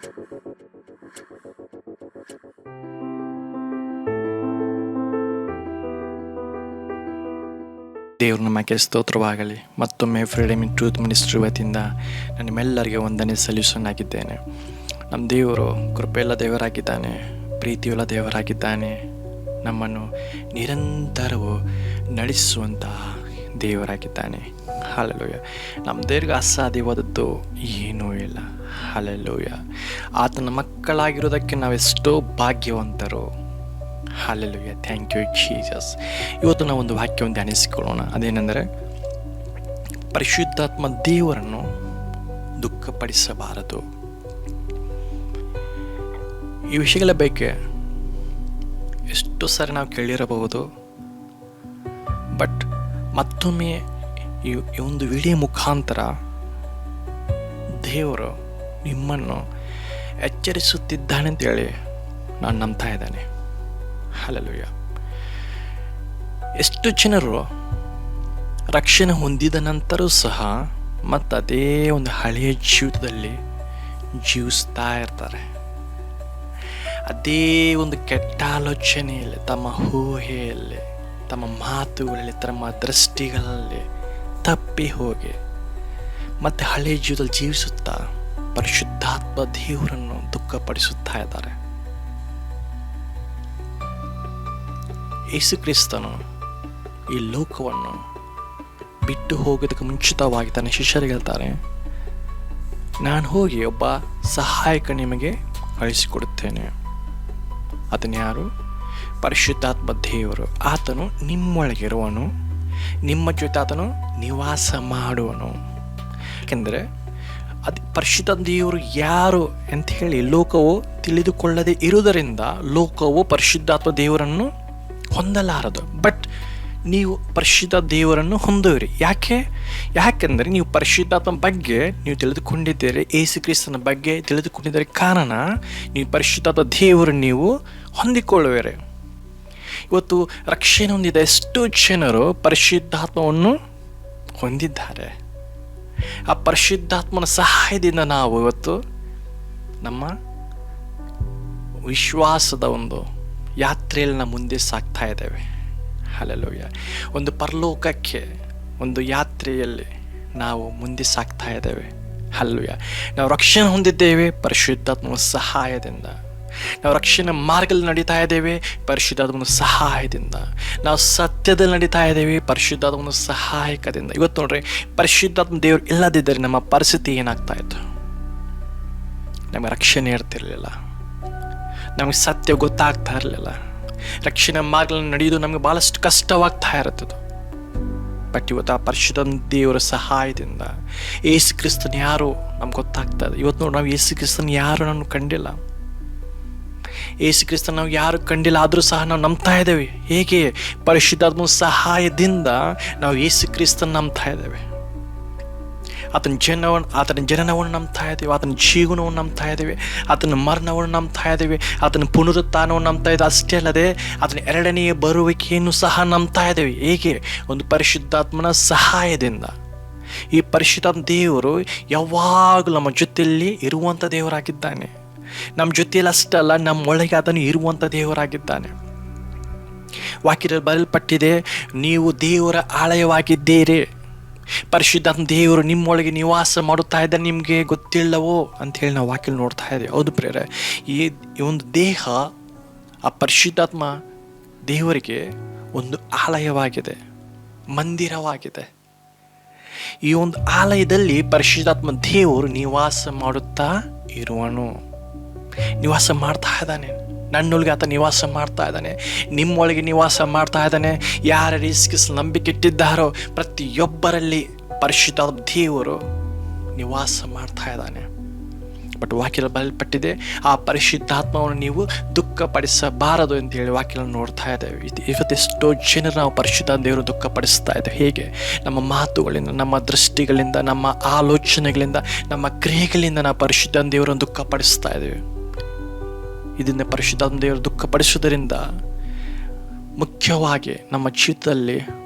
ದೇವ್ರ ನಮಗೆ ಸ್ತೋತ್ರವಾಗಲಿ. ಮತ್ತೊಮ್ಮೆ ಫ್ರೀಡಮ್ ಇನ್ ಟ್ರೂತ್ ಮಿನಿಸ್ಟ್ರಿ ವತಿಯಿಂದ ನಾನು ನಿಮ್ಮೆಲ್ಲರಿಗೆ ವಂದನೆ ಸಲ್ಲಿಸೋನಾಗಿದ್ದೇನೆ. ನಮ್ಮ ದೇವರು ಕೃಪೆಯುಳ್ಳ ದೇವರಾಗಿದ್ದಾನೆ, ಪ್ರೀತಿಯುಳ್ಳ ದೇವರಾಗಿದ್ದಾನೆ. ನಮ್ಮನ್ನು ನಿರಂತರವೂ ನಡೆಸುವಂತಹ ದೇವರಾಗಿದ್ದಾನೆ. ಹಲ್ಲೆಲೂಯ. ನಮ್ಮ ದೇವ್ರಿಗೆ ಅಸಾಧ್ಯವಾದದ್ದು ಏನೂ ಇಲ್ಲ. ಹಲ್ಲೆಲೂಯ. ಆತನ ಮಕ್ಕಳಾಗಿರೋದಕ್ಕೆ ನಾವೆಷ್ಟೋ ಭಾಗ್ಯವಂತರು. ಹಲ್ಲೆಲೂಯ. Thank you Jesus. ಇವತ್ತು ನಾವು ಒಂದು ವಾಕ್ಯವನ್ನು ಧ್ಯಾನಿಸಿಕೊಳ್ಳೋಣ. ಅದೇನೆಂದರೆ, ಪರಿಶುದ್ಧಾತ್ಮ ದೇವರನ್ನು ದುಃಖಪಡಿಸಬಾರದು. ಈ ವಿಷಯಗಳ ಬಗ್ಗೆ ಎಷ್ಟು ಸಾರಿ ನಾವು ಕೇಳಿರಬಹುದು. ಬಟ್ ಮತ್ತೊಮ್ಮೆ ಈ ಒಂದು ವಿಡಿಯೋ ಮುಖಾಂತರ ದೇವರು ನಿಮ್ಮನ್ನು ಎಚ್ಚರಿಸುತ್ತಿದ್ದಾನೆ ಅಂತೇಳಿ ನಾನು ನಂಬ್ತಾ ಇದ್ದೇನೆ. ಹಲ್ಲೆಲೂಯ. ಎಷ್ಟು ಜನರು ರಕ್ಷಣೆ ಹೊಂದಿದ ನಂತರ ಸಹ ಮತ್ತು ಅದೇ ಒಂದು ಹಳೆಯ ಜೀವಿತದಲ್ಲಿ ಜೀವಿಸ್ತಾ ಇರ್ತಾರೆ. ಅದೇ ಒಂದು ಕೆಟ್ಟ ಆಲೋಚನೆಯಲ್ಲಿ, ತಮ್ಮ ಊಹೆಯಲ್ಲಿ, ತಮ್ಮ ಮಾತುಗಳಲ್ಲಿ, ತಮ್ಮ ದೃಷ್ಟಿಗಳಲ್ಲಿ ತಪ್ಪಿ ಹೋಗಿ ಮತ್ತು ಹಳೆಯ ಜೀವಿತದಲ್ಲಿ ಜೀವಿಸುತ್ತಾ ಪರಿಶುದ್ಧಾತ್ಮ ದೇವರನ್ನು ದುಃಖಪಡಿಸುತ್ತಾ ಇದ್ದಾರೆ. ಯೇಸು ಕ್ರಿಸ್ತನು ಈ ಲೋಕವನ್ನು ಬಿಟ್ಟು ಹೋಗೋದಕ್ಕೆ ಮುಂಚಿತವಾಗಿ ತನ್ನ ಶಿಷ್ಯರಿಗೆ ಹೇಳ್ತಾರೆ, ನಾನು ಹೋಗಿ ಒಬ್ಬ ಸಹಾಯಕ ನಿಮಗೆ ಕಳಿಸಿಕೊಡುತ್ತೇನೆ. ಆತನು ಯಾರು? ಪರಿಶುದ್ಧಾತ್ಮ ದೇವರು. ಆತನು ನಿಮ್ಮೊಳಗಿರುವನು, ನಿಮ್ಮ ಜೊತೆ ಆತನು ನಿವಾಸ ಮಾಡುವನು. ಯಾಕೆಂದರೆ ಪರಿಶುದ್ಧಾತ್ಮ ದೇವರು ಯಾರು ಅಂತ ಹೇಳಿ ಲೋಕವು ತಿಳಿದುಕೊಳ್ಳದೆ ಇರುವುದರಿಂದ ಲೋಕವು ಪರಿಶುದ್ಧಾತ್ಮ ದೇವರನ್ನು ಹೊಂದಲಾರದು. ಬಟ್ ನೀವು ಪರಿಶುದ್ಧ ದೇವರನ್ನು ಹೊಂದುವಿರಿ. ಯಾಕೆಂದರೆ ನೀವು ಪರಿಶುದ್ಧಾತ್ಮ ಬಗ್ಗೆ ನೀವು ತಿಳಿದುಕೊಂಡಿದ್ದೀರಿ, ಯೇಸು ಕ್ರಿಸ್ತನ ಬಗ್ಗೆ ತಿಳಿದುಕೊಂಡಿದ್ದರ ಕಾರಣ ನೀವು ಪರಿಶುದ್ಧಾತ್ಮ ದೇವರು ನೀವು ಹೊಂದಿಕೊಳ್ಳುವಿರಿ. ಇವತ್ತು ರಕ್ಷಣೆ ಹೊಂದಿದ ಎಷ್ಟೋ ಜನರು ಪರಿಶುದ್ಧಾತ್ಮವನ್ನು ಹೊಂದಿದ್ದಾರೆ. ಆ ಪರಿಶುದ್ಧಾತ್ಮನ ಸಹಾಯದಿಂದ ನಾವು ಇವತ್ತು ನಮ್ಮ ವಿಶ್ವಾಸದ ಒಂದು ಯಾತ್ರೆಯಲ್ಲಿ ನಾವು ಮುಂದೆ ಸಾಗ್ತಾ ಇದ್ದೇವೆ. ಹಲ್ಲೆಲೂಯ. ಒಂದು ಪರಲೋಕಕ್ಕೆ ಒಂದು ಯಾತ್ರೆಯಲ್ಲಿ ನಾವು ಮುಂದೆ ಸಾಗ್ತಾ ಇದ್ದೇವೆ. ಹಲ್ಲೆಲೂಯ. ನಾವು ರಕ್ಷಣೆ ಹೊಂದಿದ್ದೇವೆ ಪರಿಶುದ್ಧಾತ್ಮನ ಸಹಾಯದಿಂದ. ನಾವು ರಕ್ಷಣೆ ಮಾರ್ಗದಲ್ಲಿ ನಡೀತಾ ಇದ್ದೇವೆ ಪರಿಶುದ್ಧಾತ್ಮನ ಸಹಾಯದಿಂದ. ನಾವು ಸತ್ಯದಲ್ಲಿ ನಡೀತಾ ಇದ್ದೇವೆ ಪರಿಶುದ್ಧಾತ್ಮನ ಸಹಾಯಕದಿಂದ. ಇವತ್ತು ನೋಡ್ರಿ, ಪರಿಶುದ್ಧಾತ್ಮ ದೇವರು ಇಲ್ಲದಿದ್ದರೆ ನಮ್ಮ ಪರಿಸ್ಥಿತಿ ಏನಾಗ್ತಾ ಇತ್ತು? ನಮಗೆ ರಕ್ಷಣೆ ಇರ್ತಿರ್ಲಿಲ್ಲ, ನಮಗೆ ಸತ್ಯ ಗೊತ್ತಾಗ್ತಾ ಇರಲಿಲ್ಲ, ರಕ್ಷಣೆ ಮಾರ್ಗದಲ್ಲಿ ನಡೆಯೋದು ನಮಗೆ ಭಾಳಷ್ಟು ಕಷ್ಟವಾಗ್ತಾ ಇರುತ್ತದೆ. ಬಟ್ ಇವತ್ತು ಆ ಪರಿಶುದ್ಧ ದೇವರ ಸಹಾಯದಿಂದ ಯೇಸು ಕ್ರಿಸ್ತನ ಯಾರು ನಮ್ಗೆ ಗೊತ್ತಾಗ್ತಾ ಇದೆ. ಇವತ್ತು ನೋಡಿ, ನಾವು ಯೇಸು ಕ್ರಿಸ್ತನ ಯಾರು ನಾನು ಕಂಡಿಲ್ಲ, ಯೇಸು ಕ್ರಿಸ್ತನ ನಾವು ಯಾರು ಕಂಡಿಲ್ಲ, ಆದರೂ ಸಹ ನಾವು ನಂಬ್ತಾ ಇದ್ದೇವೆ. ಹೇಗೆ? ಪರಿಶುದ್ಧಾತ್ಮ ಸಹಾಯದಿಂದ ನಾವು ಯೇಸು ಕ್ರಿಸ್ತನ ನಂಬ್ತಾ ಇದ್ದೇವೆ. ಆತನ ಜನನವನ್ನು ನಂಬ್ತಾ ಇದ್ದೇವೆ, ಆತನ ಜೀವನವನ್ನು ನಂಬ್ತಾ ಇದ್ದೇವೆ, ಆತನ ಮರಣವನ್ನು ನಂಬ್ತಾ ಇದ್ದೇವೆ, ಆತನ ಪುನರುತ್ಥಾನವನ್ನು ನಂಬ್ತಾ ಇದ್ದೇವೆ. ಅಷ್ಟೇ ಅಲ್ಲದೆ ಆತನ ಎರಡನೆಯ ಬರುವಿಕೆಯನ್ನು ಸಹ ನಂಬ್ತಾ ಇದ್ದೇವೆ. ಹೇಗೆ? ಒಂದು ಪರಿಶುದ್ಧಾತ್ಮನ ಸಹಾಯದಿಂದ. ಈ ಪರಿಶುದ್ಧಾತ್ಮ ದೇವರು ಯಾವಾಗಲೂ ನಮ್ಮ ಜೊತೆಯಲ್ಲಿ ಇರುವಂಥ ದೇವರಾಗಿದ್ದಾನೆ. ನಮ್ಮ ಜೊತೆಯಲ್ಲಿ ಅಷ್ಟೇ ಅಲ್ಲ, ನಮ್ಮೊಳಗೆ ಆತನು ಇರುವಂಥ ದೇವರಾಗಿದ್ದಾನೆ. ವಾಕ್ಯದಲ್ಲಿ ಬರೆಯಲ್ಪಟ್ಟಿದೆ, ನೀವು ದೇವರ ಆಲಯವಾಗಿದ್ದೀರಿ, ಪರಿಶುದ್ಧಾತ್ಮ ದೇವರು ನಿಮ್ಮೊಳಗೆ ನಿವಾಸ ಮಾಡುತ್ತಾ ಇದ್ದಾನೆ, ನಿಮಗೆ ಗೊತ್ತಿಲ್ಲವೋ ಅಂಥೇಳಿ ನಾವು ವಾಕ್ಯ ನೋಡ್ತಾ ಇದ್ದೇವೆ. ಹೌದು ಪ್ರೇರೆ, ಈ ಒಂದು ದೇಹ ಆ ಪರಿಶುದ್ಧಾತ್ಮ ದೇವರಿಗೆ ಒಂದು ಆಲಯವಾಗಿದೆ, ಮಂದಿರವಾಗಿದೆ. ಈ ಒಂದು ಆಲಯದಲ್ಲಿ ಪರಿಶುದ್ಧಾತ್ಮ ದೇವರು ನಿವಾಸ ಮಾಡುತ್ತಾ ಇರುವನು, ನಿವಾಸ ಮಾಡ್ತಾ ಇದ್ದಾನೆ. ನನ್ನೊಳಗೆ ಆತ ನಿವಾಸ ಮಾಡ್ತಾ ಇದ್ದಾನೆ, ನಿಮ್ಮೊಳಗೆ ನಿವಾಸ ಮಾಡ್ತಾ ಇದ್ದಾನೆ. ಯಾರ ನಂಬಿಕೆ ಇಟ್ಟಿದ್ದಾರೋ ಪ್ರತಿಯೊಬ್ಬರಲ್ಲಿ ಪರಿಶುದ್ಧಾತ್ಮ ದೇವರು ನಿವಾಸ ಮಾಡ್ತಾ ಇದ್ದಾನೆ. ಬಟ್ ವಾಕ್ಯದಲ್ಲಿ ಬರೆಯಲ್ಪಟ್ಟಿದೆ, ಆ ಪರಿಶುದ್ಧಾತ್ಮವನ್ನು ನೀವು ದುಃಖಪಡಿಸಬಾರದು ಅಂತೇಳಿ ವಾಕ್ಯವನ್ನು ನೋಡ್ತಾ ಇದ್ದೇವೆ. ಇವತ್ತೆಷ್ಟೋ ಜನರು ನಾವು ಪರಿಶುದ್ಧ ದೇವರು ದುಃಖಪಡಿಸ್ತಾ ಇದ್ದೇವೆ. ಹೇಗೆ? ನಮ್ಮ ಮಾತುಗಳಿಂದ, ನಮ್ಮ ದೃಷ್ಟಿಗಳಿಂದ, ನಮ್ಮ ಆಲೋಚನೆಗಳಿಂದ, ನಮ್ಮ ಕ್ರಿಯೆಗಳಿಂದ ನಾವು ಪರಿಶುದ್ಧ ದೇವರನ್ನು ದುಃಖಪಡಿಸ್ತಾ ಇದ್ದೇವೆ. ಇದನ್ನು ಪರಿಶುದ್ಧಾತ್ಮ ದೇವರು ದುಃಖಪಡಿಸುವುದರಿಂದ ಮುಖ್ಯವಾಗಿ ನಮ್ಮ ಜೀವಿತದಲ್ಲಿ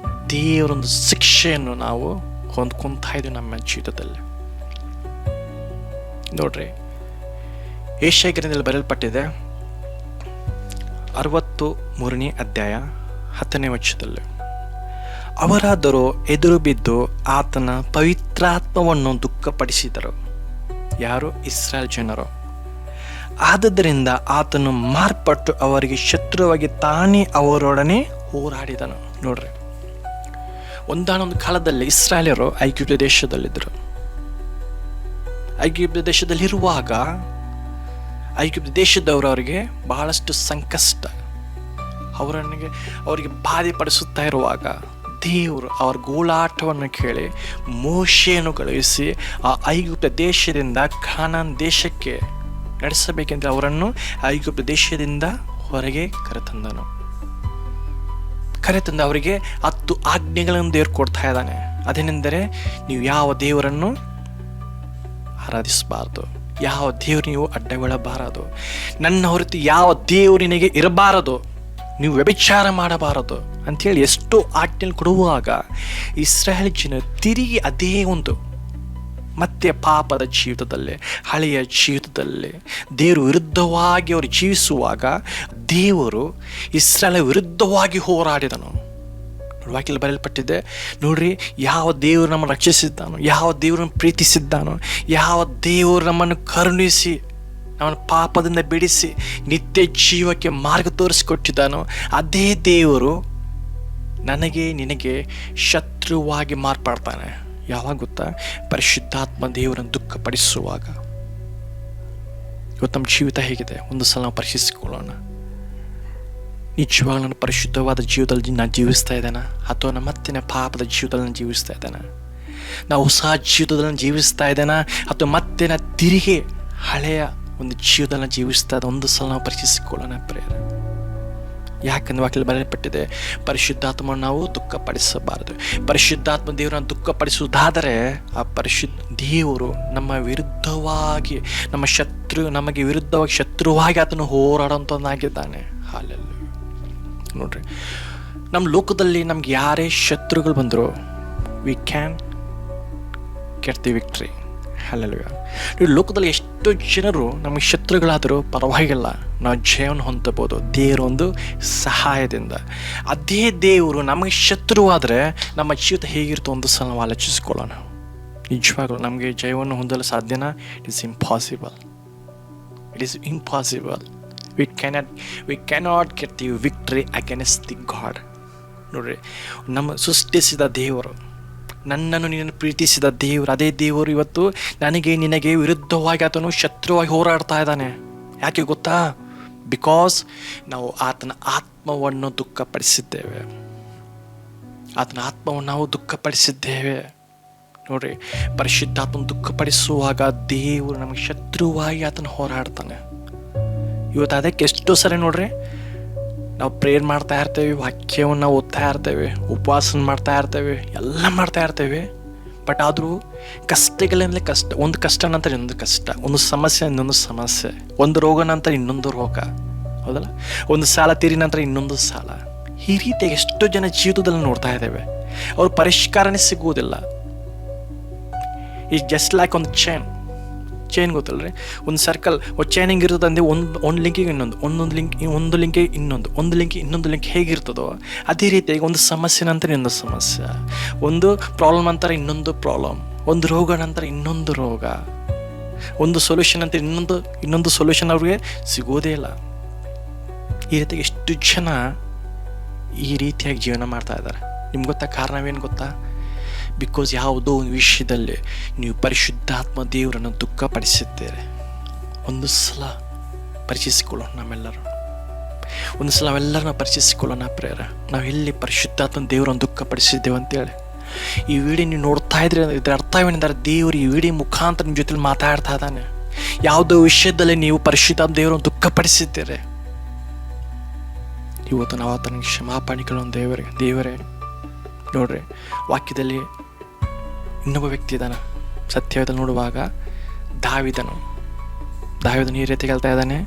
ದೇವರೊಂದು ಶಿಕ್ಷೆಯನ್ನು ನಾವು ಹೊಂದ್ಕೊತಾ ಇದ್ದೀವಿ ನಮ್ಮ ಜೀವಿತದಲ್ಲಿ. ನೋಡ್ರಿ, ಯೆಶಾಯ ಗ್ರಂಥದಲ್ಲಿ ಬರೆಯಲ್ಪಟ್ಟಿದೆ 63ನೇ ಅಧ್ಯಾಯ 10ನೇ ವಚನದಲ್ಲಿ, ಅವರಾದರೂ ಎದುರು ಬಿದ್ದು ಆತನ ಪವಿತ್ರಾತ್ಮವನ್ನು ದುಃಖಪಡಿಸಿದರು. ಯಾರು? ಇಸ್ರಾಯೇಲ್ ಜನರು. ಆದದ್ದರಿಂದ ಆತನು ಮಾರ್ಪಟ್ಟು ಅವರಿಗೆ ಶತ್ರುವಾಗಿ ತಾನೇ ಅವರೊಡನೆ ಹೋರಾಡಿದನು. ನೋಡ್ರಿ, ಒಂದಾನೊಂದು ಕಾಲದಲ್ಲಿ ಇಸ್ರಾಯೇಲರು ಐಗುಪ್ತ ದೇಶದಲ್ಲಿದ್ದರು. ಐಗುಪ್ತ ದೇಶದಲ್ಲಿರುವಾಗ ಐಗುಪ್ತ ದೇಶದವರು ಅವರಿಗೆ ಬಹಳಷ್ಟು ಸಂಕಷ್ಟ, ಅವರಿಗೆ ಬಾಧೆಪಡಿಸುತ್ತಾ ಇರುವಾಗ ದೇವರು ಅವರ ಗೋಳಾಟವನ್ನು ಕೇಳಿ ಮೋಶೆಯನ್ನು ಕಳುಹಿಸಿ ಆ ಐಗುಪ್ತ ದೇಶದಿಂದ ಕಾನಾನ್ ದೇಶಕ್ಕೆ ನಡೆಸಬೇಕೆಂದರೆ ಅವರನ್ನು ಐಗುಪ್ತ ದೇಶದಿಂದ ಹೊರಗೆ ಕರೆತಂದನು. ಅವರಿಗೆ 10 ಆಜ್ಞೆಗಳನ್ನು ದೇವರು ಕೊಡ್ತಾ ಇದ್ದಾನೆ. ಅದೇನೆಂದರೆ, ನೀವು ಯಾವ ದೇವರನ್ನು ಆರಾಧಿಸಬಾರದು, ಯಾವ ದೇವರು ನೀವು ಅಡ್ಡಗೊಳ್ಳಬಾರದು, ನನ್ನ ಹೊರತು ಯಾವ ದೇವರು ನಿನಗೆ ಇರಬಾರದು, ನೀವು ವ್ಯಭಿಚಾರ ಮಾಡಬಾರದು ಅಂಥೇಳಿ ಎಷ್ಟೋ ಆಜ್ಞೆ ಕೊಡುವಾಗ ಇಸ್ರಾಯೇಲ್ ಜನ ತಿರುಗಿ ಅದೇ ಒಂದು ಮತ್ತೆ ಪಾಪದ ಜೀವಿತದಲ್ಲಿ, ಹಳೆಯ ಜೀವಿತದಲ್ಲಿ ದೇವರು ವಿರುದ್ಧವಾಗಿ ಅವರು ಜೀವಿಸುವಾಗ ದೇವರು ಇಸ್ರಾಯೇಲ್ ವಿರುದ್ಧವಾಗಿ ಹೋರಾಡಿದನು. ವಾಕ್ಯದಲ್ಲಿ ಬರೆಯಲ್ಪಟ್ಟಿದೆ, ನೋಡ್ರಿ, ಯಾವ ದೇವರು ನಮ್ಮನ್ನು ರಕ್ಷಿಸಿದ್ದಾನೋ, ಯಾವ ದೇವರನ್ನು ಪ್ರೀತಿಸಿದ್ದಾನೋ, ಯಾವ ದೇವರು ನಮ್ಮನ್ನು ಕರುಣಿಸಿ ನಮ್ಮನ್ನು ಪಾಪದಿಂದ ಬಿಡಿಸಿ ನಿತ್ಯ ಜೀವಕ್ಕೆ ಮಾರ್ಗ ತೋರಿಸಿಕೊಟ್ಟಿದ್ದಾನೋ ಅದೇ ದೇವರು ನನಗೆ ನಿನಗೆ ಶತ್ರುವಾಗಿ ಮಾರ್ಪಾಡ್ತಾನೆ. ಯಾವಾಗ ಗೊತ್ತಾ? ಪರಿಶುದ್ಧಾತ್ಮ ದೇವರನ್ನು ದುಃಖಪಡಿಸುವಾಗ. ಇವತ್ತು ನಮ್ಮ ಜೀವಿತ ಹೇಗಿದೆ ಒಂದು ಸಲ ನಾವು ಪರಿಶೀಲಿಸಿಕೊಳ್ಳೋಣ. ನಿಜವಾಗ ನಾನು ಪರಿಶುದ್ಧವಾದ ಜೀವಿತದಲ್ಲಿ ನಾನು ಜೀವಿಸ್ತಾ ಇದ್ದೇನೆ, ಅಥವಾ ನಾನು ಮತ್ತೆ ಪಾಪದ ಜೀವಿತದಲ್ಲಿ ನಾನು ಜೀವಿಸ್ತಾ ಇದ್ದೇನೆ? ನಾವು ಹೊಸ ಜೀವಿತದಲ್ಲಿ ಜೀವಿಸ್ತಾ ಇದ್ದೇನೆ, ಅಥವಾ ಮತ್ತೆ ನಾನು ತಿರುಗಿ ಹಳೆಯ ಒಂದು ಜೀವಿತದಲ್ಲಿ ಜೀವಿಸ್ತಾ ಇದ್ದ? ಒಂದು ಸಲ ನಾವು ಪರಿಶೀಲಿಸಿಕೊಳ್ಳೋಣ ಪ್ರೇರ. ಯಾಕಂದ್ರೆ ವಾಕ್ಯದಲ್ಲಿ ಬರೆಯಲ್ಪಟ್ಟಿದೆ, ಪರಿಶುದ್ಧಾತ್ಮವನ್ನು ನಾವು ದುಃಖಪಡಿಸಬಾರದು. ಪರಿಶುದ್ಧಾತ್ಮ ದೇವರನ್ನು ದುಃಖಪಡಿಸುವುದಾದರೆ ಆ ದೇವರು ನಮ್ಮ ವಿರುದ್ಧವಾಗಿ, ನಮಗೆ ವಿರುದ್ಧವಾಗಿ ಶತ್ರುವಾಗಿ ಆತನು ಹೋರಾಡುವಂಥದ್ದಾಗಿದ್ದಾನೆ. ಹಾಲೆಲ್ಲ ನೋಡ್ರಿ, ನಮ್ಮ ಲೋಕದಲ್ಲಿ ನಮ್ಗೆ ಯಾರೇ ಶತ್ರುಗಳು ಬಂದರೂ we can get the victory. Hallelujah. ಲೋಕದಲ್ಲಿ ಎಷ್ಟೋ ಜನರು ನಮಗೆ ಶತ್ರುಗಳಾದರೂ ಪರವಾಗಿಲ್ಲ, ನಾವು ಜಯವನ್ನು ಹೊಂದಬಹುದು ದೇವರ ಒಂದು ಸಹಾಯದಿಂದ. ಅದೇ ದೇವರು ನಮಗೆ ಶತ್ರುವಾದರೆ ನಮ್ಮ ಜೀವಿತ ಹೇಗಿರುತ್ತೋ ಒಂದು ಸಲ ನಾವು ಆಲೋಚಿಸಿಕೊಳ್ಳೋಣ. ನಿಜವಾಗಲೂ ನಮಗೆ ಜಯವನ್ನು ಹೊಂದಲು ಸಾಧ್ಯನಾ? It is impossible. We cannot get the victory against the God. ನೋಡ್ರಿ, ನಮ್ಮ ಸೃಷ್ಟಿಸಿದ ದೇವರು, ನನ್ನನ್ನು ನಿನ್ನನ್ನು ಪ್ರೀತಿಸಿದ ದೇವರು, ಅದೇ ದೇವರು ಇವತ್ತು ನನಗೆ ನಿನಗೆ ವಿರುದ್ಧವಾಗಿ ಆತನು ಶತ್ರುವಾಗಿ ಹೋರಾಡ್ತಾ ಇದ್ದಾನೆ. ಯಾಕೆ ಗೊತ್ತಾ? ಬಿಕಾಸ್ ನಾವು ಆತನ ಆತ್ಮವನ್ನು ದುಃಖಪಡಿಸಿದ್ದೇವೆ. ನಾವು ದುಃಖಪಡಿಸಿದ್ದೇವೆ. ನೋಡ್ರಿ, ಪರಿಶುದ್ಧಾತ್ಮನ ದುಃಖಪಡಿಸುವಾಗ ದೇವರು ನಮಗೆ ಶತ್ರುವಾಗಿ ಆತನ ಹೋರಾಡ್ತಾನೆ. ಇವತ್ತು ಅದಕ್ಕೆ ಎಷ್ಟೋ ಸರಿ ನೋಡ್ರಿ, ನಾವು ಪ್ರೇಯರ್ ಮಾಡ್ತಾ ಇರ್ತೇವೆ, ವಾಕ್ಯವನ್ನು ಓದ್ತಾ ಇರ್ತೇವೆ, ಉಪವಾಸ ಮಾಡ್ತಾ ಇರ್ತೇವೆ, ಎಲ್ಲ ಮಾಡ್ತಾ ಇರ್ತೇವೆ. ಬಟ್ ಆದರೂ ಕಷ್ಟಗಳಂದರೆ ಕಷ್ಟ, ಒಂದು ಕಷ್ಟ ನಂತರ ಇನ್ನೊಂದು ಕಷ್ಟ, ಒಂದು ಸಮಸ್ಯೆ ಇನ್ನೊಂದು ಸಮಸ್ಯೆ, ಒಂದು ರೋಗ ನಂತರ ಇನ್ನೊಂದು ರೋಗ, ಹೌದಲ್ಲ? ಒಂದು ಸಾಲ ತೀರಿ ನಂತರ ಇನ್ನೊಂದು ಸಾಲ. ಈ ರೀತಿ ಎಷ್ಟೋ ಜನ ಜೀವಿತದಲ್ಲಿ ನೋಡ್ತಾ ಇದ್ದೇವೆ. ಅವ್ರ ಪರಿಷ್ಕಾರನೇ ಸಿಗುವುದಿಲ್ಲ. ಈ ಜಸ್ಟ್ ಲೈಕ್ ಒಂದು ಚೈನ್ ಗೊತ್ತಲ್ರಿ, ಒಂದು ಸರ್ಕಲ್ ಚೈನ್ ಹೆಂಗಿರ್ತದೆ ಅಂದರೆ ಒಂದು ಲಿಂಕಿಗೆ ಇನ್ನೊಂದು ಲಿಂಕ್ ಹೇಗಿರ್ತದೋ ಅದೇ ರೀತಿಯಾಗಿ ಒಂದು ಸಮಸ್ಯೆ ನಂತರ ಇನ್ನೊಂದು ಸಮಸ್ಯೆ, ಒಂದು ಪ್ರಾಬ್ಲಮ್ ನಂತರ ಇನ್ನೊಂದು ಪ್ರಾಬ್ಲಮ್, ಒಂದು ರೋಗ ನಂತರ ಇನ್ನೊಂದು ರೋಗ, ಒಂದು ಸೊಲ್ಯೂಷನ್ ಅಂತ ಇನ್ನೊಂದು ಸೊಲ್ಯೂಷನ್ ಅವ್ರಿಗೆ ಸಿಗೋದೇ ಇಲ್ಲ. ಈ ರೀತಿಯಾಗಿ ಎಷ್ಟು ಜನ ಈ ರೀತಿಯಾಗಿ ಜೀವನ ಮಾಡ್ತಾ ಇದ್ದಾರೆ. ನಿಮ್ಗೆ ಗೊತ್ತಾ ಕಾರಣವೇನು ಗೊತ್ತಾ? ಬಿಕಾಸ್ ಯಾವುದೋ ಒಂದು ವಿಷಯದಲ್ಲಿ ನೀವು ಪರಿಶುದ್ಧಾತ್ಮ ದೇವರನ್ನು ದುಃಖಪಡಿಸಿದ್ದೀರಿ. ಒಂದು ಸಲ ಪರಿಚಯಿಸಿಕೊಳ್ಳೋಣ ನಾವೆಲ್ಲರೂ. ಒಂದು ಸಲ ನಾವೆಲ್ಲರನ್ನ ಪರಿಚಯಿಸಿಕೊಳ್ಳೋಣ ಪ್ರೇರ. ನಾವು ಎಲ್ಲಿ ಪರಿಶುದ್ಧಾತ್ಮ ದೇವರನ್ನು ದುಃಖಪಡಿಸಿದ್ದೇವೆ ಅಂತೇಳಿ. ಈ ವಿಡಿಯೋ ನೀವು ನೋಡ್ತಾ ಇದ್ರೆ ಇದರ ಅರ್ಥವೇನೆಂದರೆ, ದೇವರು ಈ ವಿಡಿಯೋ ಮುಖಾಂತರ ನಿಮ್ಮ ಜೊತೆ ಮಾತಾಡ್ತಾ ಇದ್ದಾನೆ. ಯಾವುದೋ ವಿಷಯದಲ್ಲಿ ನೀವು ಪರಿಶುದ್ಧಾತ್ಮ ದೇವರನ್ನು ದುಃಖಪಡಿಸಿದ್ದೀರಿ, ಇವತ್ತು ನಾವು ಆತನಿಗೆ ಕ್ಷಮಾಪಣೆಗಳನ್ನು ದೇವರೇ ನೋಡ್ರಿ. ವಾಕ್ಯದಲ್ಲಿ ಇನ್ನೊಬ್ಬ ವ್ಯಕ್ತಿ ಇದ್ದಾನೆ, ಸತ್ಯವೇದಲ್ಲಿ ನೋಡುವಾಗ ದಾವಿದನು ಈ ರೀತಿ ಹೇಳ್ತಾ ಇದ್ದಾನೆ,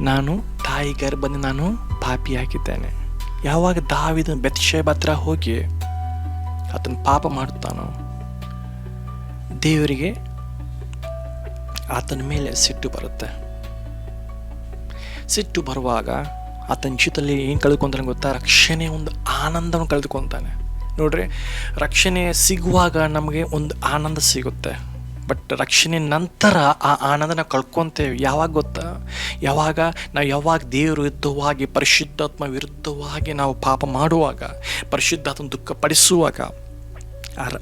ನಾನು ತಾಯಿ ಗರ್ಭದಿಂದ ನಾನು ಪಾಪಿಯಾಗಿದ್ದೇನೆ. ಯಾವಾಗ ದಾವಿದನು ಬೆತ್ಷೆಬ ಹತ್ರ ಹೋಗಿ ಆತನ ಪಾಪ ಮಾಡುತ್ತಾನೋ, ದೇವರಿಗೆ ಆತನ ಮೇಲೆ ಸಿಟ್ಟು ಬರುತ್ತೆ. ಸಿಟ್ಟು ಬರುವಾಗ ಆತನ ಜೀವಿತದಲ್ಲಿ ಏನು ಕಳೆದುಕೊಂತಾನೆ ಗೊತ್ತಾ? ರಕ್ಷಣೆ ಒಂದು ಆನಂದವನ್ನು ಕಳೆದುಕೊತಾನೆ. ನೋಡ್ರಿ, ರಕ್ಷಣೆ ಸಿಗುವಾಗ ನಮಗೆ ಒಂದು ಆನಂದ ಸಿಗುತ್ತೆ, ಬಟ್ ರಕ್ಷಣೆ ನಂತರ ಆ ಆನಂದ ನಾವು ಕಳ್ಕೊತೇವೆ. ಯಾವಾಗ ಗೊತ್ತಾ? ಯಾವಾಗ ದೇವರ ವಿರುದ್ಧವಾಗಿ, ಪರಿಶುದ್ಧಾತ್ಮ ವಿರುದ್ಧವಾಗಿ ನಾವು ಪಾಪ ಮಾಡುವಾಗ, ಪರಿಶುದ್ಧಾತ್ಮ ದುಃಖಪಡಿಸುವಾಗ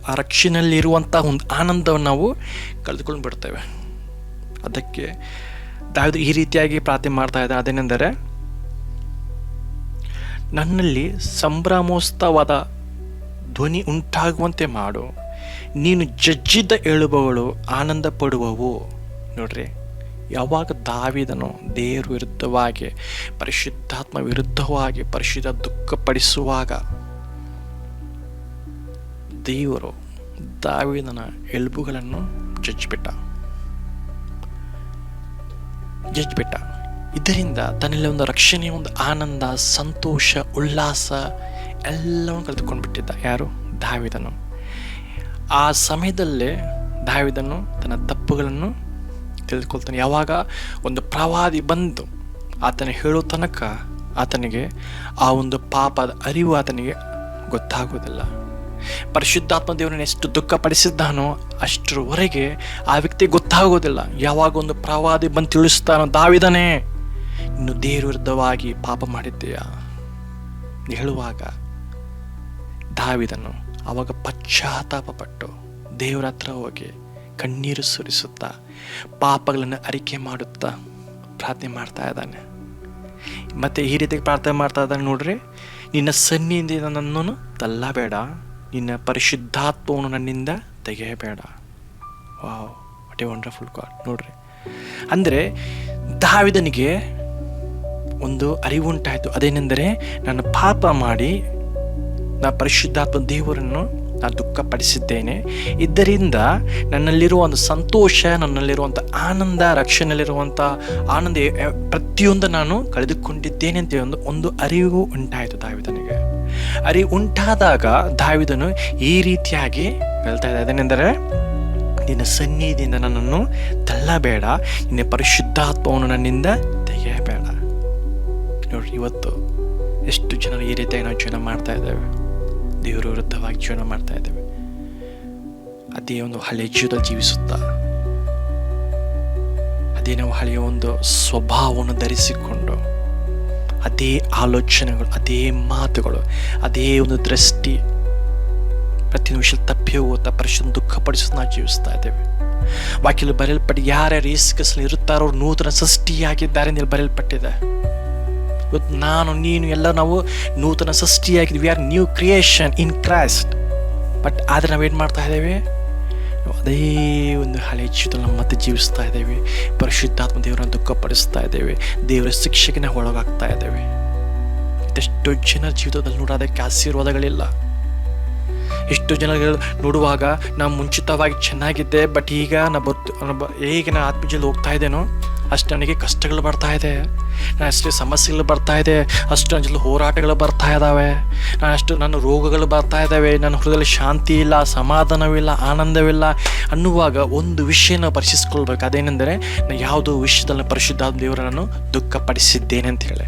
ಆ ರಕ್ಷಣೆಯಲ್ಲಿರುವಂಥ ಒಂದು ಆನಂದವನ್ನು ನಾವು ಕಳೆದುಕೊಂಡು ಬಿಡ್ತೇವೆ. ಅದಕ್ಕೆ ದಾವೀದ ಈ ರೀತಿಯಾಗಿ ಪ್ರಾರ್ಥನೆ ಮಾಡ್ತಾ ಇದ್ದ, ಅದೇನೆಂದರೆ, ನನ್ನಲ್ಲಿ ಸಂಭ್ರಮೋತ್ಸವದ ಧ್ವನಿ ಉಂಟಾಗುವಂತೆ ಮಾಡು, ನೀನು ಜಜ್ಜಿದ ಎಲುಬುಗಳು ಆನಂದ ಪಡುವವು. ನೋಡ್ರಿ, ಯಾವಾಗ ದಾವೀದನು ದೇವರ ವಿರುದ್ಧವಾಗಿ, ಪರಿಶುದ್ಧಾತ್ಮ ವಿರುದ್ಧವಾಗಿ ಪರಿಶುದ್ಧ ದುಃಖಪಡಿಸುವಾಗ ದೇವರು ದಾವೀದನ ಎಲುಬುಗಳನ್ನು ಜಜ್ಜಿಬಿಟ್ಟ. ಇದರಿಂದ ತನ್ನಲ್ಲಿ ಒಂದು ರಕ್ಷಣೆ, ಒಂದು ಆನಂದ, ಸಂತೋಷ, ಉಲ್ಲಾಸ ಎಲ್ಲವನ್ನು ಕಳೆದುಕೊಂಡು ಬಿಟ್ಟಿದ್ದ. ಯಾರು? ದಾವೀದನು. ಆ ಸಮಯದಲ್ಲೇ ದಾವೀದನು ತನ್ನ ತಪ್ಪುಗಳನ್ನು ತಿಳಿದುಕೊಳ್ತಾನೆ. ಯಾವಾಗ ಒಂದು ಪ್ರವಾದಿ ಬಂದು ಆತನ ಹೇಳೋ ತನಕ ಆತನಿಗೆ ಆ ಒಂದು ಪಾಪದ ಅರಿವು ಆತನಿಗೆ ಗೊತ್ತಾಗೋದಿಲ್ಲ. ಪರಿಶುದ್ಧಾತ್ಮ ದೇವರನ್ನು ಎಷ್ಟು ದುಃಖಪಡಿಸಿದ್ದಾನೋ ಅಷ್ಟರವರೆಗೆ ಆ ವ್ಯಕ್ತಿ ಗೊತ್ತಾಗೋದಿಲ್ಲ. ಯಾವಾಗ ಒಂದು ಪ್ರವಾದಿ ಬಂದು ತಿಳಿಸ್ತಾನೋ, ದಾವೀದನೇ ಇನ್ನು ದೇವರ ವಿರುದ್ಧವಾಗಿ ಪಾಪ ಮಾಡಿದ್ದೀಯಾ ಹೇಳುವಾಗ ದಾವೀದನು ಆವಾಗ ಪಶ್ಚಾತ್ತಾಪಪಟ್ಟು ದೇವರ ಹತ್ರ ಹೋಗಿ ಕಣ್ಣೀರು ಸುರಿಸುತ್ತಾ ಪಾಪಗಳನ್ನು ಅರಿಕೆ ಮಾಡುತ್ತಾ ಪ್ರಾರ್ಥನೆ ಮಾಡ್ತಾ ಇದ್ದಾನೆ. ಮತ್ತೆ ಈ ರೀತಿ ಪ್ರಾರ್ಥನೆ ಮಾಡ್ತಾ ಇದ್ದಾನೆ. ನೋಡ್ರಿ, ನಿನ್ನ ಸನ್ನಿಧಿಯಿಂದ ನನ್ನನ್ನು ತಳ್ಳಬೇಡ, ನಿನ್ನ ಪರಿಶುದ್ಧಾತ್ಮವನ್ನು ನನ್ನಿಂದ ತೆಗೆಯಬೇಡ. Wow, what a wonderful God. ನೋಡ್ರಿ, ಅಂದರೆ ದಾವೀದನಿಗೆ ಒಂದು ಅರಿವುಂಟಾಯಿತು. ಅದೇನೆಂದರೆ, ನಾನು ಪಾಪ ಮಾಡಿ ನಾ ಪರಿಶುದ್ಧಾತ್ಮ ದೇವರನ್ನು ನಾನು ದುಃಖಪಡಿಸಿದ್ದೇನೆ. ಇದರಿಂದ ನನ್ನಲ್ಲಿರುವ ಒಂದು ಸಂತೋಷ, ನನ್ನಲ್ಲಿರುವಂಥ ಆನಂದ, ರಕ್ಷಣೆಯಲ್ಲಿರುವಂಥ ಆನಂದ ಪ್ರತಿಯೊಂದು ನಾನು ಕಳೆದುಕೊಂಡಿದ್ದೇನೆ ಅಂತ ಒಂದು ಅರಿವು ಉಂಟಾಯಿತು ದಾವೀದನಿಗೆ. ಅರಿವು ಉಂಟಾದಾಗ ದಾವೀದನು ಈ ರೀತಿಯಾಗಿ ಹೇಳ್ತಾ ಇದ್ದ, ಅದೇನೆಂದರೆ, ನಿನ್ನ ಸನ್ನಿಧಿಯಿಂದ ನನ್ನನ್ನು ತಳ್ಳಬೇಡ, ನಿನ್ನ ಪರಿಶುದ್ಧಾತ್ಮವನ್ನು ನನ್ನಿಂದ ತೆಗೆಯಬೇಡ. ನೋಡ್ರಿ, ಇವತ್ತು ಎಷ್ಟು ಜನರು ಈ ರೀತಿಯಾಗಿ ನಾವು ಜೀವನ ಮಾಡ್ತಾ ಇದ್ದೇವೆ, ದೇವರ ವಿರುದ್ಧವಾಗಿ ಜೀವನ ಮಾಡ್ತಾ ಇದ್ದೇವೆ. ಅದೇ ಒಂದು ಹಳೆಯ ಜೀವನದಲ್ಲಿ ಜೀವಿಸುತ್ತಾ, ಅದೇ ನಾವು ಹಳೆಯ ಒಂದು ಸ್ವಭಾವವನ್ನು ಧರಿಸಿಕೊಂಡು, ಅದೇ ಆಲೋಚನೆಗಳು, ಅದೇ ಮಾತುಗಳು, ಅದೇ ಒಂದು ದೃಷ್ಟಿ, ಪ್ರತಿಯೊಂದು ವಿಷಯ ತಪ್ಪಿ ಹೋಗುತ್ತಾ ಪರಿಶುದ್ಧ ದುಃಖಪಡಿಸೋದು ನಾವು ಜೀವಿಸ್ತಾ ಇದ್ದೇವೆ. ವಾಕ್ಯದಲ್ಲಿ ಬರೆಯಲ್ಪಟ್ಟು ಯಾರ್ಯಾರು ಯೇಸುಕ್ರಿಸ್ತನಲ್ಲಿ ಇರುತ್ತಾರೋ ಅವ್ರು ನೂತನ ಸೃಷ್ಟಿಯಾಗಿದ್ದಾರೆ ಅಂತ ಬರೆಯಲ್ಪಟ್ಟಿದೆ. ಇವತ್ತು ನಾನು, ನೀನು ಎಲ್ಲ ನಾವು ನೂತನ ಸೃಷ್ಟಿಯಾಗಿದ್ವಿ. We are new creation in Christ. But ಆದರೆ ನಾವೇನು ಮಾಡ್ತಾ ಇದ್ದೇವೆ? ಅದೇ ಒಂದು ಹಳೆಯ ಜೀವಿತದಲ್ಲಿ ನಾವು ಮತ್ತೆ ಜೀವಿಸ್ತಾ ಇದ್ದೇವೆ. ಪರಿಶುದ್ಧಾತ್ಮ ದೇವರನ್ನು ದುಃಖಪಡಿಸ್ತಾ ಇದ್ದೇವೆ. ದೇವರ ಶಿಕ್ಷೆಗೆ ನಾವು ಒಳಗಾಗ್ತಾ ಇದ್ದೇವೆ. ಇದೆಷ್ಟೋ ಜನರ ಜೀವಿತದಲ್ಲಿ ನೋಡೋದಕ್ಕೆ ಆಶೀರ್ವಾದಗಳಿಲ್ಲ. ಎಷ್ಟೋ ಜನಗಳು ನೋಡುವಾಗ ನಾವು ಮುಂಚಿತವಾಗಿ ಚೆನ್ನಾಗಿದ್ದೆ, ಬಟ್ ಈಗ ಹೇಗೆ ನಾನು ಆತ್ಮೀಯದಲ್ಲಿ ಹೋಗ್ತಾ ಇದ್ದೇನೋ ಅಷ್ಟು ನನಗೆ ಕಷ್ಟಗಳು ಬರ್ತಾ ಇದೆ, ನಾನು ಅಷ್ಟೇ ಸಮಸ್ಯೆಗಳು ಬರ್ತಾ ಇದೆ, ಅಷ್ಟು ನನ್ನ ಹೋರಾಟಗಳು ಬರ್ತಾ ಇದ್ದಾವೆ, ನನ್ನ ರೋಗಗಳು ಬರ್ತಾ ಇದ್ದಾವೆ, ನನ್ನ ಹೃದಯದಲ್ಲಿ ಶಾಂತಿ ಇಲ್ಲ, ಸಮಾಧಾನವಿಲ್ಲ, ಆನಂದವಿಲ್ಲ ಅನ್ನುವಾಗ ಒಂದು ವಿಷಯ ನಾವು ಪರಿಶೀಲಿಸ್ಕೊಳ್ಬೇಕು. ಅದೇನೆಂದರೆ, ನಾನು ಯಾವುದೋ ವಿಷಯದಲ್ಲಿ ಪರಿಶುದ್ಧಾತ್ಮ ದೇವರನ್ನು ದುಃಖಪಡಿಸಿದ್ದೇನೆ ಅಂತ ಹೇಳಿ.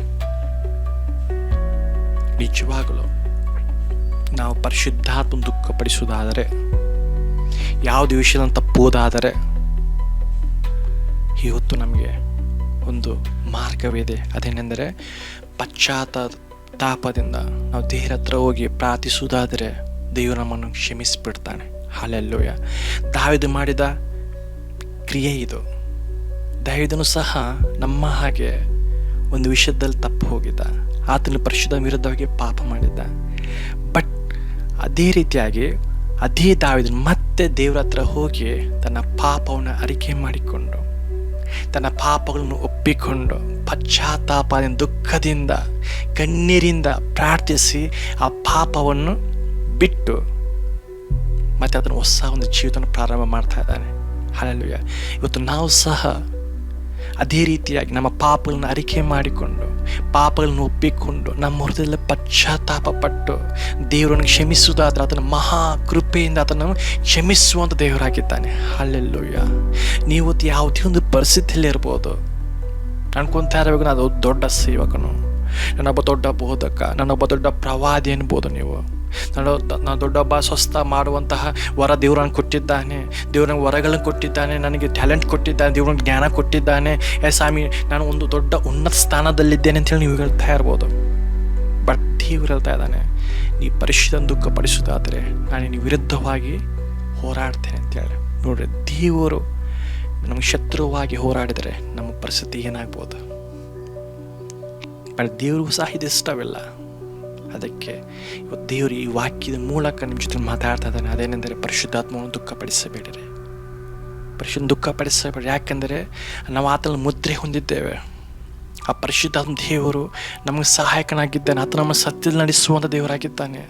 ನಿಜವಾಗಲೂ ನಾವು ಪರಿಶುದ್ಧಾತ್ಮ ದುಃಖಪಡಿಸುವುದಾದರೆ, ಯಾವುದೇ ವಿಷಯದಲ್ಲಿ ತಪ್ಪುವುದಾದರೆ, ಇವತ್ತು ನಮಗೆ ಒಂದು ಮಾರ್ಗವಿದೆ. ಅದೇನೆಂದರೆ, ಪಶ್ಚಾತ್ತಾಪದಿಂದ ನಾವು ದೇವರ ಹತ್ರ ಹೋಗಿ ಪ್ರಾರ್ಥಿಸುವುದಾದರೆ ದೇವರು ನಮ್ಮನ್ನು ಕ್ಷಮಿಸಿಬಿಡ್ತಾನೆ. ಹಲ್ಲೆಲೂಯಾ. ದಾವೀದ ಮಾಡಿದ ಕ್ರಿಯೆ ಇದು. ದಾವೀದನು ಸಹ ನಮ್ಮ ಹಾಗೆ ಒಂದು ವಿಷಯದಲ್ಲಿ ತಪ್ಪು ಹೋಗಿದ್ದ, ಆತನ ಪರಿಶುದ್ಧ ವಿರುದ್ಧವಾಗಿ ಪಾಪ ಮಾಡಿದ್ದ. ಬಟ್ ಅದೇ ರೀತಿಯಾಗಿ ಅದೇ ದಾವೀದನು ಮತ್ತೆ ದೇವರ ಹತ್ರ ಹೋಗಿ ತನ್ನ ಪಾಪವನ್ನು ಅರಿಕೆ ಮಾಡಿಕೊಂಡು, ತನ್ನ ಪಾಪಗಳನ್ನು ಒಪ್ಪಿಕೊಂಡು, ಪಶ್ಚಾತ್ತಾಪದಿಂದ, ದುಃಖದಿಂದ, ಕಣ್ಣೀರಿಂದ ಪ್ರಾರ್ಥಿಸಿ ಆ ಪಾಪವನ್ನು ಬಿಟ್ಟು ಮತ್ತೆ ಅದನ್ನು ಹೊಸ ಒಂದು ಜೀವಿತವನ್ನು ಪ್ರಾರಂಭ ಮಾಡ್ತಾ ಇದ್ದಾನೆ. ಹಲ್ಲೆಲೂಯಾ. ಇವತ್ತು ನಾವು ಸಹ ಅದೇ ರೀತಿಯಾಗಿ ನಮ್ಮ ಪಾಪಗಳನ್ನು ಅರಿಕೆ ಮಾಡಿಕೊಂಡು, ಪಾಪಗಳನ್ನು ಒಪ್ಪಿಕೊಂಡು, ನಮ್ಮ ಹೃದಯದಲ್ಲಿ ಪಶ್ಚಾತ್ತಾಪ ಪಟ್ಟು ದೇವರನ್ನು ಕ್ಷಮಿಸುವುದಾದ್ರೆ ಅದನ್ನು ಮಹಾ ಕೃಪೆಯಿಂದ ಅದನ್ನು ಕ್ಷಮಿಸುವಂಥ ದೇವರಾಗಿದ್ದಾನೆ. ಹಲ್ಲೆಲೂಯಾ. ನೀವು ಯಾವುದೇ ಒಂದು ಪರಿಸ್ಥಿತಿಯಲ್ಲಿ ಇರ್ಬೋದು, ಅನ್ಕೊತಾ ಇರಬೇಕು ನಾನು ದೊಡ್ಡ ಸೇವಕನು, ನಾನೊಬ್ಬ ದೊಡ್ಡ ಬೋಧಕ, ನಾನೊಬ್ಬ ದೊಡ್ಡ ಪ್ರವಾದಿ ಅನ್ಬೋದು. ನೀವು ನಾನು ದೊಡ್ಡೊಬ್ಬ ಸ್ವಸ್ಥ ಮಾಡುವಂತಹ ವರ ದೇವ್ರನ್ನ ಕೊಟ್ಟಿದ್ದಾನೆ, ದೇವ್ರಂಗೆ ವರಗಳನ್ನು ಕೊಟ್ಟಿದ್ದಾನೆ, ನನಗೆ ಟ್ಯಾಲೆಂಟ್ ಕೊಟ್ಟಿದ್ದಾನೆ, ದೇವ್ರಂಗೆ ಜ್ಞಾನ ಕೊಟ್ಟಿದ್ದಾನೆ, ಸ್ವಾಮಿ ನಾನು ಒಂದು ದೊಡ್ಡ ಉನ್ನತ ಸ್ಥಾನದಲ್ಲಿದ್ದೇನೆ ಅಂತೇಳಿ ನೀವು ಹೇಳ್ತಾ ಇರ್ಬೋದು. ಬಟ್ ದೇವ್ರು ಹೇಳ್ತಾ ಇದ್ದಾನೆ, ನೀವು ಪರಿಶುದ್ಧ ದುಃಖಪಡಿಸೋದಾದರೆ ನಾನು ನೀವು ವಿರುದ್ಧವಾಗಿ ಹೋರಾಡ್ತೇನೆ ಅಂತೇಳಿ. ನೋಡ್ರಿ, ದೇವರು ನಮಗೆ ಶತ್ರುವಾಗಿ ಹೋರಾಡಿದರೆ ನಮ್ಮ ಪರಿಸ್ಥಿತಿ ಏನಾಗ್ಬೋದು. ಬಟ್ ದೇವ್ರಿಗೂ ಸಹ ಇದು ಇಷ್ಟವಿಲ್ಲ. ಅದಕ್ಕೆ ಇವತ್ತು ದೇವರು ಈ ವಾಕ್ಯದ ಮೂಲಕ ನಿಮ್ಮ ಜೊತೆ ಮಾತಾಡ್ತಾ ಇದ್ದಾನೆ. ಅದೇನೆಂದರೆ ಪರಿಶುದ್ಧಾತ್ಮವನ್ನು ದುಃಖಪಡಿಸಬೇಡಿರಿ, ದುಃಖಪಡಿಸಬೇಡಿ. ಯಾಕೆಂದರೆ ನಾವು ಆತನ ಮುದ್ರೆ ಹೊಂದಿದ್ದೇವೆ. ಆ ಪರಿಶುದ್ಧಾತ್ಮ ದೇವರು ನಮಗೆ ಸಹಾಯಕನಾಗಿದ್ದಾನೆ. ಆತ ನಮ್ಮ ಸತ್ಯದಲ್ಲಿ ನಡೆಸುವಂಥ ದೇವರಾಗಿದ್ದಾನೆ.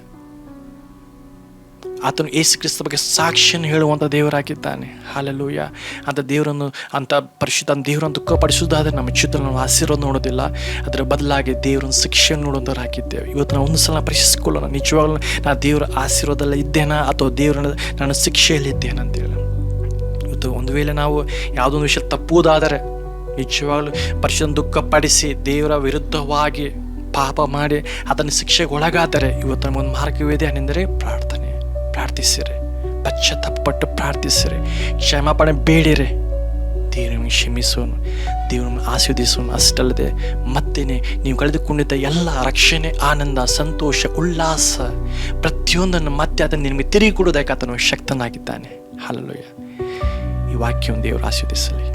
ಆತನು ಯೇಸು ಕ್ರಿಸ್ತ ಬಗ್ಗೆ ಸಾಕ್ಷಿಯನ್ನು ಹೇಳುವಂಥ ದೇವರಾಗಿದ್ದಾನೆ. ಹಲ್ಲೆಲೂಯಾ. ಅಂತ ದೇವರನ್ನು, ಅಂಥ ಪರಿಶುದ್ಧ ದೇವರನ್ನು ದುಃಖಪಡಿಸುವುದಾದರೆ ನಮ್ಮ ಜೀವಿತದಲ್ಲಿ ನಾವು ಆಶೀರ್ವಾದ ನೋಡೋದಿಲ್ಲ, ಅದರ ಬದಲಾಗಿ ದೇವರನ್ನು ಶಿಕ್ಷೆಯನ್ನು ನೋಡೋದರಾಗಿದ್ದೇವೆ. ಇವತ್ತು ನಾವು ಒಂದು ಸಲ ಪ್ರಶ್ನಿಸಿಕೊಳ್ಳೋಣ, ನಿಜವಾಗ್ಲೂ ನಾನು ದೇವರ ಆಶೀರ್ವಾದದಲ್ಲಿ ಇದ್ದೇನಾ ಅಥವಾ ದೇವರ ನಾನು ಶಿಕ್ಷೆಯಲ್ಲಿ ಇದ್ದೇನೆ ಅಂತೇಳಿ. ಇವತ್ತು ಒಂದು ವೇಳೆ ನಾವು ಯಾವುದೊಂದು ವಿಷಯ ತಪ್ಪುವುದಾದರೆ, ನಿಜವಾಗ್ಲೂ ಪರಿಶುದ್ಧ ದುಃಖಪಡಿಸಿ ದೇವರ ವಿರುದ್ಧವಾಗಿ ಪಾಪ ಮಾಡಿ ಅದನ್ನು ಶಿಕ್ಷೆಗೆ ಒಳಗಾದರೆ, ಇವತ್ತು ನಮಗೊಂದು ಮಾರ್ಗವಿದೆ. ಏನೆಂದರೆ ಪ್ರಾರ್ಥಿಸಿರಿ, ಪಶ್ಚಾತ್ತಾಪಪಟ್ಟು ಪ್ರಾರ್ಥಿಸಿರಿ, ಕ್ಷಮಾಪಣೆ ಬೇಡಿರಿ. ದೇವರನ್ನು ಕ್ಷಮಿಸೋನು, ದೇವರನ್ನು ಆಶೀರ್ವದಿಸೋನು. ಅಷ್ಟಲ್ಲದೆ ಮತ್ತೇನೆ ನೀವು ಕಳೆದುಕೊಂಡಿದ್ದ ಎಲ್ಲ ರಕ್ಷಣೆ, ಆನಂದ, ಸಂತೋಷ, ಉಲ್ಲಾಸ ಪ್ರತಿಯೊಂದನ್ನು ಮತ್ತೆ ಅದನ್ನು ನಿಮಗೆ ತಿರುಗಿ ಕೊಡೋದಕ್ಕೆ ಆತನು ಶಕ್ತನಾಗಿದ್ದಾನೆ. ಹಲ್ಲೆಲೂಯಾ. ಈ ವಾಕ್ಯವನ್ನು ದೇವರು ಆಶೀರ್ವದಿಸಲಿ.